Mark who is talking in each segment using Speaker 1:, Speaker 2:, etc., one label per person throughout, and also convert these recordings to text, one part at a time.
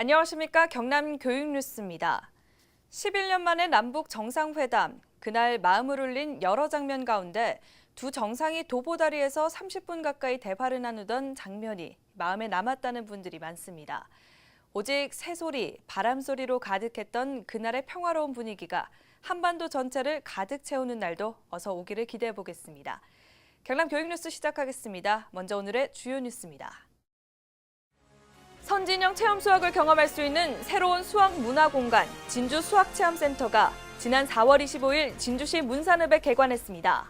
Speaker 1: 안녕하십니까. 경남 교육뉴스입니다. 11년 만에 남북 정상회담, 그날 마음을 울린 여러 장면 가운데 두 정상이 도보다리에서 30분 가까이 대화를 나누던 장면이 마음에 남았다는 분들이 많습니다. 오직 새소리, 바람소리로 가득했던 그날의 평화로운 분위기가 한반도 전체를 가득 채우는 날도 어서 오기를 기대해 보겠습니다. 경남 교육뉴스 시작하겠습니다. 먼저 오늘의 주요 뉴스입니다. 선진형 체험 수학을 경험할 수 있는 새로운 수학 문화 공간 진주 수학체험센터가 지난 4월 25일 진주시 문산읍에 개관했습니다.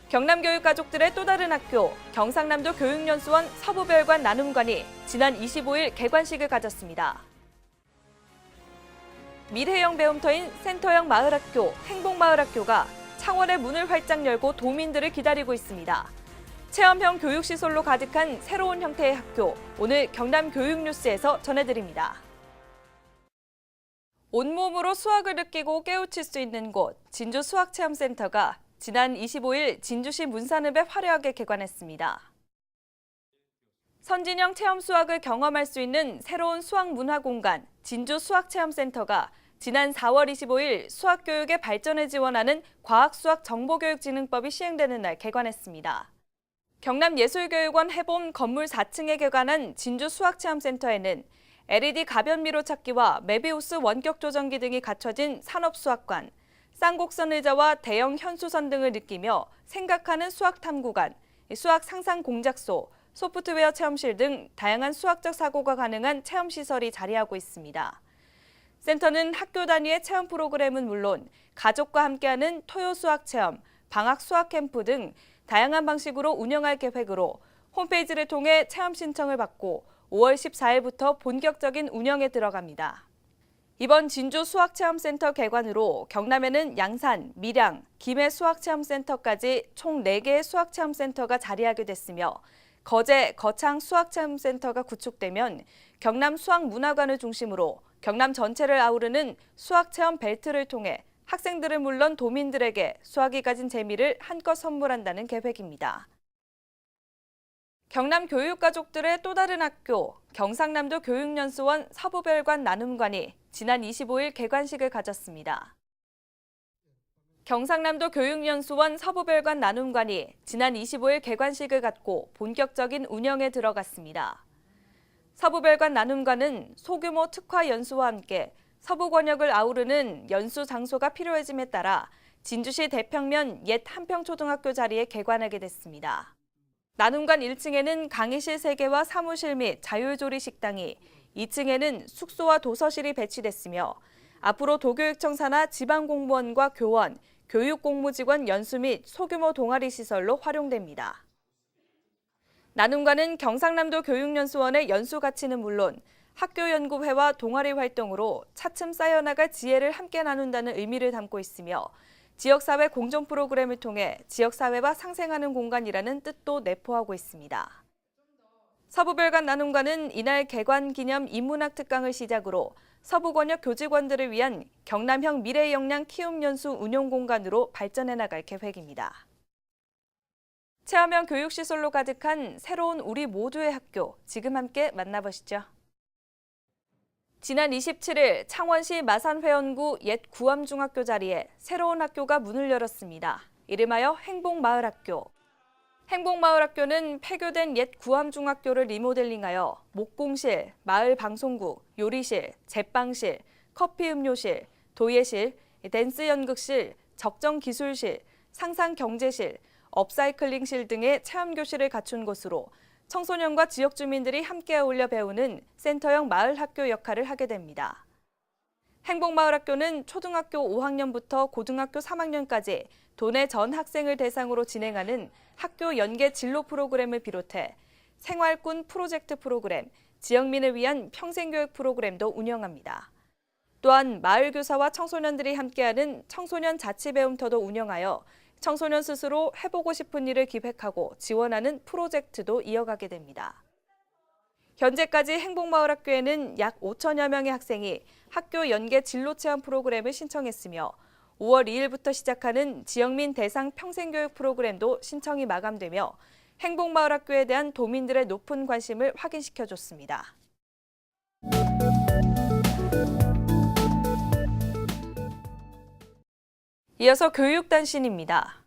Speaker 1: 경남 교육 가족들의 또 다른 학교 경상남도 교육연수원 서부별관 나눔관이 지난 25일 개관식을 가졌습니다. 미래형 배움터인 센터형 마을학교 행복마을학교가 창원의 문을 활짝 열고 도민들을 기다리고 있습니다. 체험형 교육시설로 가득한 새로운 형태의 학교, 오늘 경남 교육뉴스에서 전해드립니다. 온몸으로 수학을 느끼고 깨우칠 수 있는 곳, 진주 수학체험센터가 지난 25일 진주시 문산읍에 화려하게 개관했습니다. 선진형 체험 수학을 경험할 수 있는 새로운 수학 문화 공간, 진주 수학체험센터가 지난 4월 25일 수학교육의 발전을 지원하는 과학수학정보교육진흥법이 시행되는 날 개관했습니다. 경남예술교육원 해봄 건물 4층에 개관한 진주 수학체험센터에는 LED 가변미로 찾기와 메비우스 원격 조정기 등이 갖춰진 산업수학관, 쌍곡선 의자와 대형 현수선 등을 느끼며 생각하는 수학탐구관, 수학 상상 공작소, 소프트웨어 체험실 등 다양한 수학적 사고가 가능한 체험시설이 자리하고 있습니다. 센터는 학교 단위의 체험 프로그램은 물론 가족과 함께하는 토요 수학 체험, 방학 수학 캠프 등 다양한 방식으로 운영할 계획으로 홈페이지를 통해 체험 신청을 받고 5월 14일부터 본격적인 운영에 들어갑니다. 이번 진주 수학체험센터 개관으로 경남에는 양산, 밀양, 김해 수학체험센터까지 총 4개의 수학체험센터가 자리하게 됐으며 거제, 거창 수학체험센터가 구축되면 경남 수학문화관을 중심으로 경남 전체를 아우르는 수학체험 벨트를 통해 학생들은 물론 도민들에게 수학이 가진 재미를 한껏 선물한다는 계획입니다. 경남 교육가족들의 또 다른 학교, 경상남도 교육연수원 서부별관 나눔관이 지난 25일 개관식을 가졌습니다. 경상남도 교육연수원 서부별관 나눔관이 지난 25일 개관식을 갖고 본격적인 운영에 들어갔습니다. 서부별관 나눔관은 소규모 특화 연수와 함께 서부 권역을 아우르는 연수 장소가 필요해짐에 따라 진주시 대평면 옛 한평초등학교 자리에 개관하게 됐습니다. 나눔관 1층에는 강의실 3개와 사무실 및 자율조리 식당이, 2층에는 숙소와 도서실이 배치됐으며 앞으로 도교육청 산하 지방공무원과 교원, 교육공무직원 연수 및 소규모 동아리 시설로 활용됩니다. 나눔관은 경상남도 교육연수원의 연수 가치는 물론 학교연구회와 동아리 활동으로 차츰 쌓여나갈 지혜를 함께 나눈다는 의미를 담고 있으며 지역사회 공존 프로그램을 통해 지역사회와 상생하는 공간이라는 뜻도 내포하고 있습니다. 서부별관 나눔관은 이날 개관 기념 인문학 특강을 시작으로 서부권역 교직원들을 위한 경남형 미래 역량 키움 연수 운용 공간으로 발전해 나갈 계획입니다. 체험형 교육시설로 가득한 새로운 우리 모두의 학교, 지금 함께 만나보시죠. 지난 27일 창원시 마산회원구 옛 구암중학교 자리에 새로운 학교가 문을 열었습니다. 이름하여 행복마을학교. 행복마을학교는 폐교된 옛 구암중학교를 리모델링하여 목공실, 마을방송국, 요리실, 제빵실, 커피음료실, 도예실, 댄스연극실, 적정기술실, 상상경제실, 업사이클링실 등의 체험교실을 갖춘 곳으로 청소년과 지역 주민들이 함께 어울려 배우는 센터형 마을학교 역할을 하게 됩니다. 행복마을학교는 초등학교 5학년부터 고등학교 3학년까지 도내 전 학생을 대상으로 진행하는 학교 연계 진로 프로그램을 비롯해 생활꾼 프로젝트 프로그램, 지역민을 위한 평생교육 프로그램도 운영합니다. 또한 마을교사와 청소년들이 함께하는 청소년 자치배움터도 운영하여 청소년 스스로 해보고 싶은 일을 기획하고 지원하는 프로젝트도 이어가게 됩니다. 현재까지 행복마을학교에는 약 5천여 명의 학생이 학교 연계 진로체험 프로그램을 신청했으며 5월 2일부터 시작하는 지역민 대상 평생교육 프로그램도 신청이 마감되며 행복마을학교에 대한 도민들의 높은 관심을 확인시켜줬습니다. 이어서 교육단신입니다.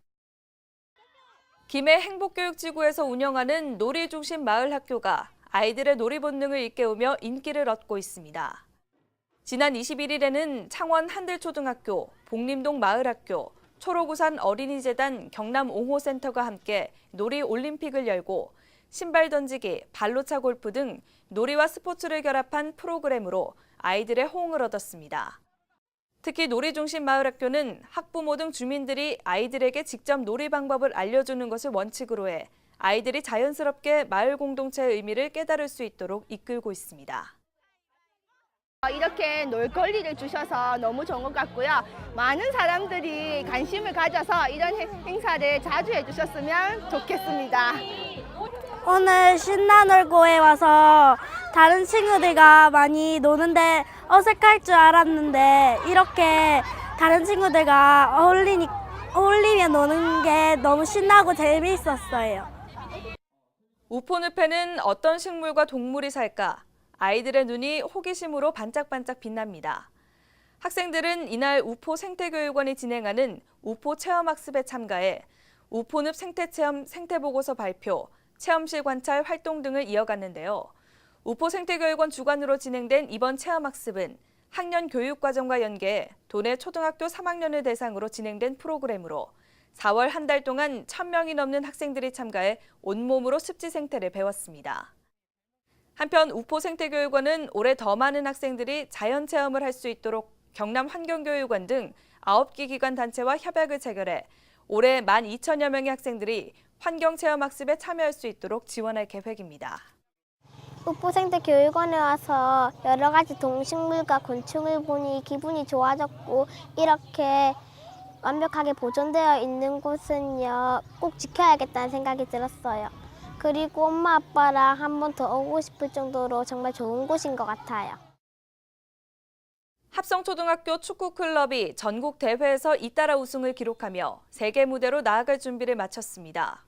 Speaker 1: 김해 행복교육지구에서 운영하는 놀이 중심 마을학교가 아이들의 놀이 본능을 일깨우며 인기를 얻고 있습니다. 지난 21일에는 창원 한들초등학교, 복림동 마을학교, 초록우산 어린이재단 경남 옹호센터가 함께 놀이 올림픽을 열고 신발 던지기, 발로차 골프 등 놀이와 스포츠를 결합한 프로그램으로 아이들의 호응을 얻었습니다. 특히 놀이 중심 마을학교는 학부모 등 주민들이 아이들에게 직접 놀이 방법을 알려주는 것을 원칙으로 해 아이들이 자연스럽게 마을 공동체의 의미를 깨달을 수 있도록 이끌고 있습니다.
Speaker 2: 이렇게 놀 권리를 주셔서 너무 좋은 것 같고요. 많은 사람들이 관심을 가져서 이런 행사를 자주 해주셨으면 좋겠습니다.
Speaker 3: 오늘 신나놀고에 와서 다른 친구들과 많이 노는데 어색할 줄 알았는데 이렇게 다른 친구들과 어울리며 노는 게 너무 신나고 재미있었어요.
Speaker 1: 우포늪에는 어떤 식물과 동물이 살까? 아이들의 눈이 호기심으로 반짝반짝 빛납니다. 학생들은 이날 우포 생태교육원이 진행하는 우포 체험학습에 참가해 우포늪 생태체험 생태보고서 발표, 체험실 관찰 활동 등을 이어갔는데요. 우포 생태교육원 주관으로 진행된 이번 체험학습은 학년 교육과정과 연계해 도내 초등학교 3학년을 대상으로 진행된 프로그램으로 4월 한 달 동안 1,000명이 넘는 학생들이 참가해 온몸으로 습지 생태를 배웠습니다. 한편 우포 생태교육원은 올해 더 많은 학생들이 자연 체험을 할 수 있도록 경남 환경교육원 등 9개 기관 단체와 협약을 체결해 올해 12,000여 명의 학생들이 환경체험학습에 참여할 수 있도록 지원할 계획입니다.
Speaker 4: 우포생태교육원에 와서 여러 가지 동식물과 곤충을 보니 기분이 좋아졌고 이렇게 완벽하게 보존되어 있는 곳은요 꼭 지켜야겠다는 생각이 들었어요. 그리고 엄마 아빠랑 한 번 더 오고 싶을 정도로 정말 좋은 곳인 것 같아요.
Speaker 1: 합성초등학교 축구클럽이 전국 대회에서 잇따라 우승을 기록하며 세계 무대로 나아갈 준비를 마쳤습니다.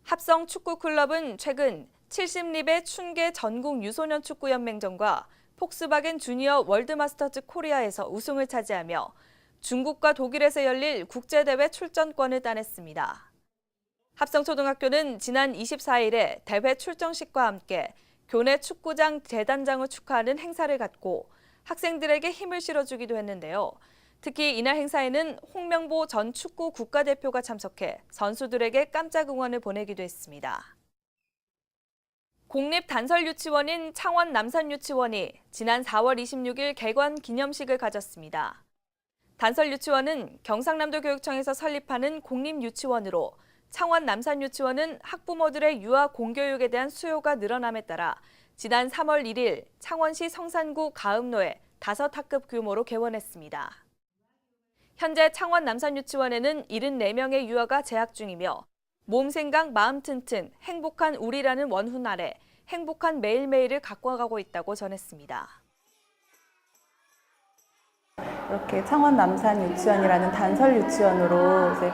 Speaker 1: 합성축구클럽은 최근 70립의 춘계 전국 유소년 축구연맹전과 폭스바겐 주니어 월드마스터즈 코리아에서 우승을 차지하며 중국과 독일에서 열릴 국제대회 출전권을 따냈습니다. 합성초등학교는 지난 24일에 대회 출정식과 함께 교내 축구장 재단장을 축하하는 행사를 갖고 학생들에게 힘을 실어주기도 했는데요. 특히 이날 행사에는 홍명보 전 축구 국가대표가 참석해 선수들에게 깜짝 응원을 보내기도 했습니다. 공립단설유치원인 창원 남산유치원이 지난 4월 26일 개관 기념식을 가졌습니다. 단설유치원은 경상남도 교육청에서 설립하는 공립유치원으로 창원 남산유치원은 학부모들의 유아 공교육에 대한 수요가 늘어남에 따라 지난 3월 1일 창원시 성산구 가음로에 5학급 규모로 개원했습니다. 현재 창원 남산유치원에는 74명의 유아가 재학 중이며 몸생각 마음 튼튼 행복한 우리라는 원훈 아래 행복한 매일매일을 가꿔가고 있다고 전했습니다.
Speaker 5: 이렇게 창원 남산 유치원이라는 단설 유치원으로 이제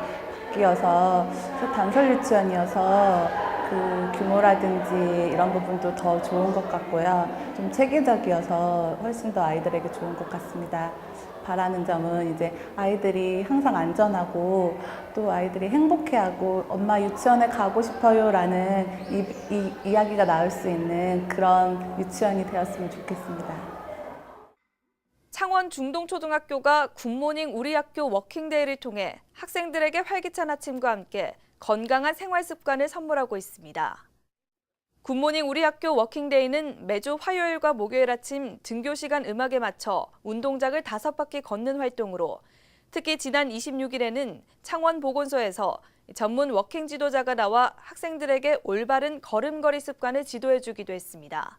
Speaker 5: 바뀌어서 단설 유치원이어서 그 규모라든지 이런 부분도 더 좋은 것 같고요. 좀 체계적이어서 훨씬 더 아이들에게 좋은 것 같습니다. 바라는 점은 이제 아이들이 항상 안전하고 또 아이들이 행복해하고 엄마 유치원에 가고 싶어요라는 이야기가 나올 수 있는 그런 유치원이 되었으면 좋겠습니다.
Speaker 1: 창원 중동초등학교가 굿모닝 우리 학교 워킹데이를 통해 학생들에게 활기찬 아침과 함께 건강한 생활 습관을 선물하고 있습니다. 굿모닝 우리 학교 워킹데이는 매주 화요일과 목요일 아침 등교 시간 음악에 맞춰 운동장을 5바퀴 걷는 활동으로 특히 지난 26일에는 창원 보건소에서 전문 워킹 지도자가 나와 학생들에게 올바른 걸음걸이 습관을 지도해주기도 했습니다.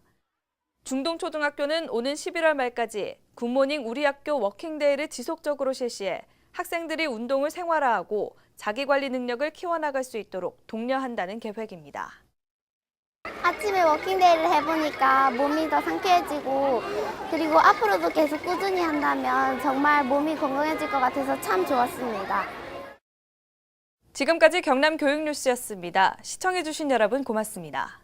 Speaker 1: 중동초등학교는 오는 11월 말까지 굿모닝 우리 학교 워킹데이를 지속적으로 실시해 학생들이 운동을 생활화하고 자기관리 능력을 키워나갈 수 있도록 독려한다는 계획입니다.
Speaker 4: 아침에 워킹데이를 해보니까 몸이 더 상쾌해지고 그리고 앞으로도 계속 꾸준히 한다면 정말 몸이 건강해질 것 같아서 참 좋았습니다.
Speaker 1: 지금까지 경남 교육뉴스였습니다. 시청해주신 여러분 고맙습니다.